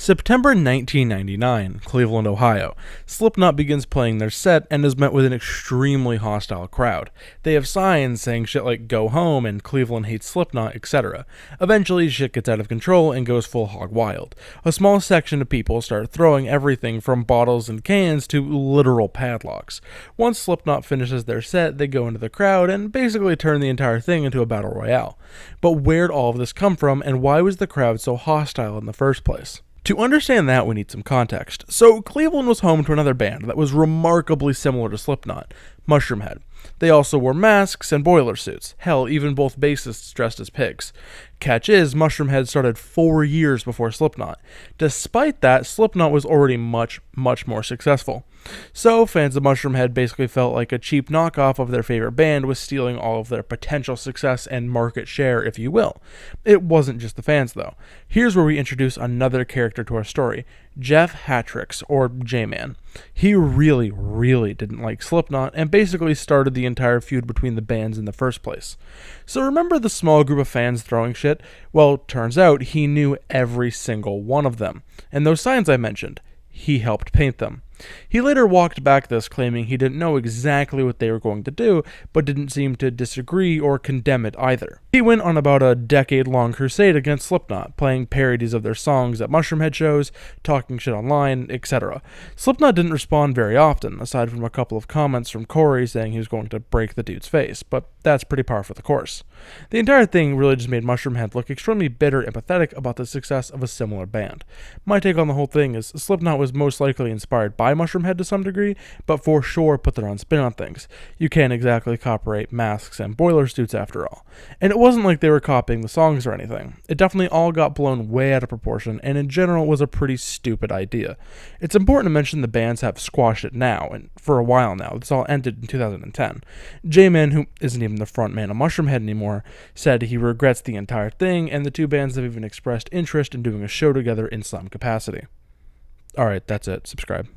September 1999, Cleveland, Ohio. Slipknot begins playing their set and is met with an extremely hostile crowd. They have signs saying shit like "Go home" and "Cleveland hates Slipknot," etc. Eventually, shit gets out of control and goes full hog wild. A small section of people start throwing everything from bottles and cans to literal padlocks. Once Slipknot finishes their set, they go into the crowd and basically turn the entire thing into a battle royale. But where'd all of this come from, and why was the crowd so hostile in the first place? To understand that, we need some context. So, Cleveland was home to another band that was remarkably similar to Slipknot, Mushroomhead. They also wore masks and boiler suits. Hell, even both bassists dressed as pigs. Catch is, Mushroomhead started 4 years before Slipknot. Despite that, Slipknot was already much more successful. So, fans of Mushroomhead basically felt like a cheap knockoff of their favorite band was stealing all of their potential success and market share, if you will. It wasn't just the fans, though. Here's where we introduce another character to our story, Jeff Hatrix, or J-Man. He really didn't like Slipknot and basically started the entire feud between the bands in the first place. So remember the small group of fans throwing shit? Well, turns out he knew every single one of them. And those signs I mentioned, he helped paint them. He later walked back this, claiming he didn't know exactly what they were going to do, but didn't seem to disagree or condemn it either. He went on about a decade-long crusade against Slipknot, playing parodies of their songs at Mushroomhead shows, talking shit online, etc. Slipknot didn't respond very often, aside from a couple of comments from Corey saying he was going to break the dude's face, but that's pretty par for the course. The entire thing really just made Mushroomhead look extremely bitter and pathetic about the success of a similar band. My take on the whole thing is Slipknot was most likely inspired by Mushroomhead to some degree, but for sure put their own spin on things. You can't exactly copyright masks and boiler suits after all. And it wasn't like they were copying the songs or anything. It definitely all got blown way out of proportion, and in general was a pretty stupid idea. It's important to mention the bands have squashed it now, and for a while now. This all ended in 2010. J-Man, who isn't even the front man of Mushroomhead anymore, said he regrets the entire thing, and the two bands have even expressed interest in doing a show together in some capacity. Alright, that's it. Subscribe.